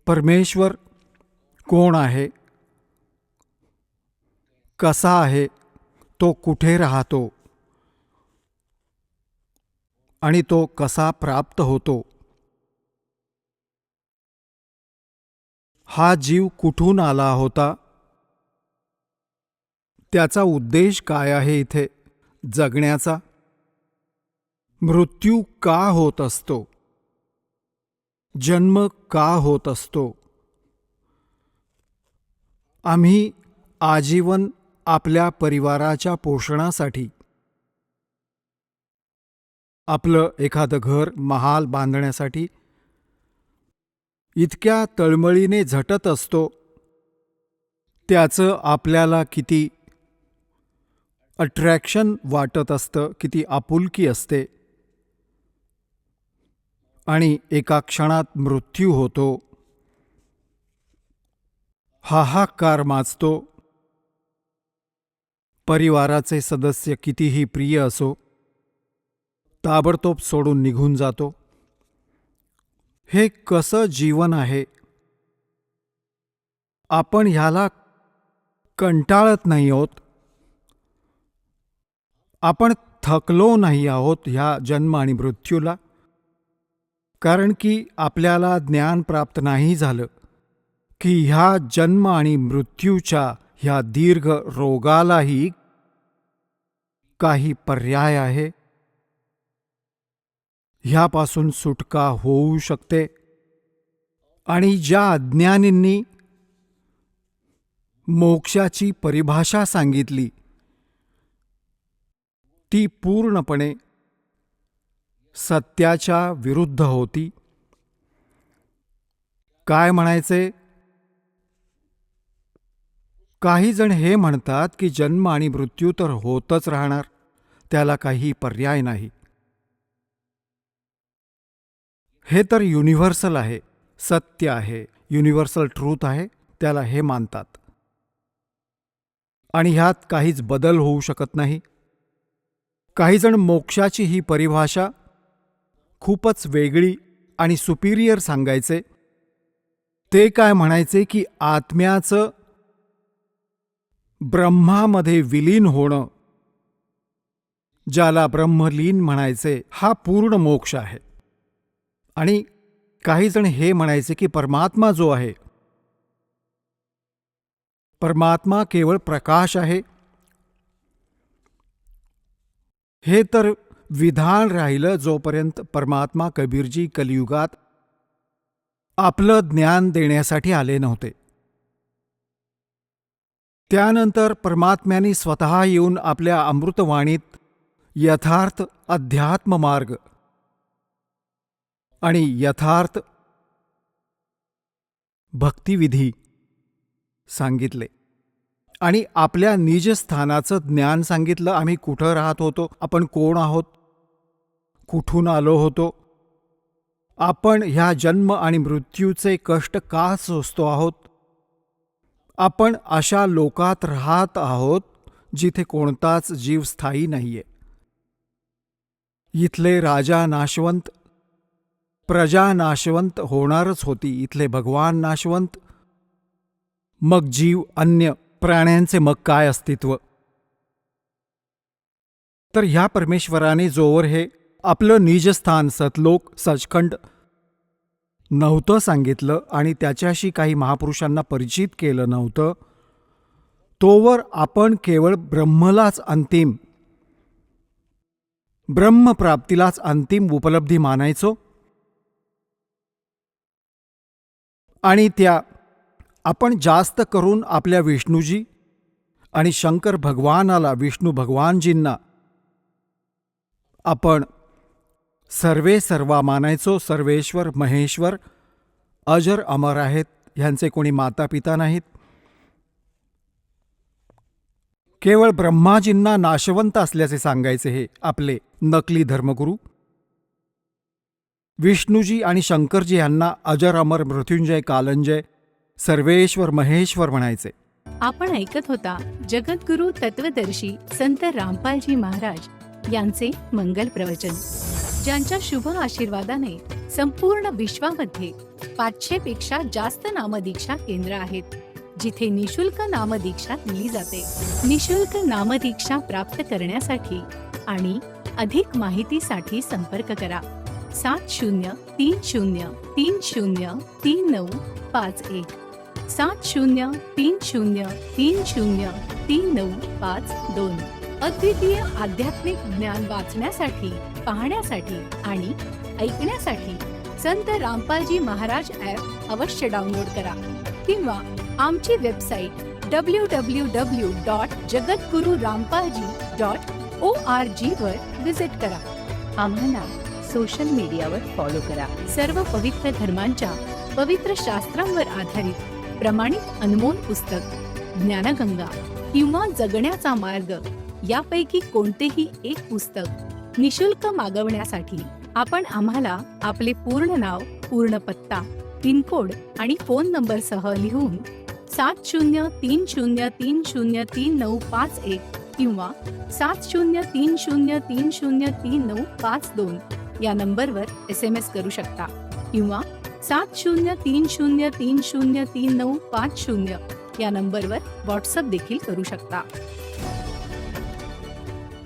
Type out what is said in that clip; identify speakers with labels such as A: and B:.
A: परमेश्वर कोण आहे, कसा आहे, तो कुठे राहतो आणि तो कसा प्राप्त होतो, हा जीव कुठून आला होता, त्याचा उद्देश काय आहे इथे जगण्याचा, मृत्यू का होत असतो, जन्म का होत असतो, आम्ही आजीवन आपल्या परिवाराच्या पोषणासाठी आपलं एखादं घर महाल बांधण्यासाठी इतक्या तळमळीने झटत असतो, त्याचं आपल्याला किती अट्रॅक्शन वाटत असतं, किती आपुलकी असते, आणि एका क्षणात मृत्यू होतो, हाहाकार माजतो, परिवाराचे सदस्य कितीही प्रिय असो ताबडतोब सोडून निघून जातो. हे कसं जीवन आहे? आपण ह्याला कंटाळत नाही आहोत, आपण थकलो नाही आहोत ह्या जन्म आणि मृत्यूला, कारण की आपल्याला ज्ञान प्राप्त नाही झालं की ह्या जन्म आणि मृत्यूच्या ह्या दीर्घ रोगालाही काही पर्याय आहे, ह्यापासून सुटका होऊ शकते. आणि ज्या अज्ञानींनी मोक्षाची परिभाषा सांगितली ती पूर्णपणे सत्याच्या विरुद्ध होती. काय म्हणायचे? काही जण हे म्हणतात की जन्म आणि मृत्यू तर होतच राहणार, त्याला काही पर्याय नाही. हे तर युनिव्हर्सल आहे, सत्य आहे, युनिव्हर्सल ट्रूथ आहे, त्याला हे मानतात. आणि ह्यात काहीच बदल होऊ शकत नाही. काही जण मोक्षाची ही परिभाषा खूपच वेगळी आणि सुपिरियर सांगायचे. ते काय म्हणायचे की आत्म्याचं ब्रह्मामध्ये विलीन होणं, ज्याला ब्रह्मलीन म्हणायचे, हा पूर्ण मोक्ष आहे. आणि काही जण हे म्हणायचे की परमात्मा जो आहे, परमात्मा केवळ प्रकाश आहे. हे तर विधान राहिलं जोपर्यंत परमात्मा कबीरजी कलियुगात आपलं ज्ञान देण्यासाठी आले नव्हते. त्यानंतर परमात्म्याने स्वतः येऊन आपल्या अमृतवाणीत यथार्थ अध्यात्म मार्ग आणि यथार्थ भक्तिविधी सांगितले आणि आपल्या निजस्थानाचं ज्ञान सांगितलं. आम्ही कुठं राहत होतो, आपण कोण आहोत, कुठून आलो होतो, आपण ह्या जन्म आणि मृत्यूचे कष्ट का सोसतो आहोत, आपण अशा लोकात राहत आहोत जिथे कोणताच जीव स्थायी नाहीये. इथले राजा नाशवंत, प्रजा नाशवंत होणारच होती, इथले भगवान नाशवंत, मग जीव अन्य प्राण्यांचे मग काय अस्तित्व. तर ह्या परमेश्वराने जोवर हे आपलं निजस्थान सतलोक सचखंड नव्हतं सांगितलं आणि त्याच्याशी काही महापुरुषांना परिचित केलं नव्हतं, तोवर आपण केवळ ब्रह्मलाच अंतिम, ब्रह्मप्राप्तीलाच अंतिम उपलब्धी मानायचो. आणि त्या आपण जास्त करून आपल्या विष्णूजी आणि शंकर भगवानाला, विष्णू भगवानजींना आपण सर्वे सर्वा मानायचो. सर्वेश्वर महेश्वर अजर अमर आहेत, ह्यांचे कोणी माता पिता नाहीत. केवळ ब्रह्माजींना नाशवंत असल्याचे सांगायचे हे आपले नकली धर्मगुरू. विष्णूजी आणि शंकरजी यांना अजर अमर मृत्युंजय कालंजय सर्वेश्वर महेश्वर म्हणायचे.
B: आपण ऐकत होता जगद्गुरु तत्वदर्शी संत रामपालजी महाराज यांचे मंगल प्रवचन, ज्यांच्या शुभ आशीर्वादाने संपूर्ण विश्वामध्ये 500पेक्षा जास्त नामदीक्षा केंद्र आहेत जिथे निशुल्क नामदीक्षा दिली जाते. निशुल्क नामदीक्षा प्राप्त करण्यासाठी आणि अधिक माहितीसाठी संपर्क करा 7030303951 7030303952. अद्वितीय आध्यात्मिक ज्ञान वाचण्यासाठी, पाहण्यासाठी आणि ऐकण्यासाठी संत रामपालजी महाराज ॲप अवश्य डाउनलोड करा किंवा आमची वेबसाईट www.jagadgururampalji.org वर विजिट करा. आम्हाला सोशल मीडियावर फॉलो करा. सर्व पवित्र धर्मांच्या पवित्र शास्त्रांवर आधारित प्रमाणित अनमोल पुस्तक ज्ञानगंगा किंवा जगण्याचा मार्ग यापैकी कोणतेही एक पुस्तक निशुल्क मागवण्यासाठी आपण आम्हाला आपले पूर्ण नाव, पूर्ण पत्ता, पिनकोड आणि फोन नंबर सह लिहून 7030303951 किंवा 7030303952 या नंबरवर SMS करू शकता किंवा 7030303950 या नंबरवर व्हॉट्सअप देखील करू शकता.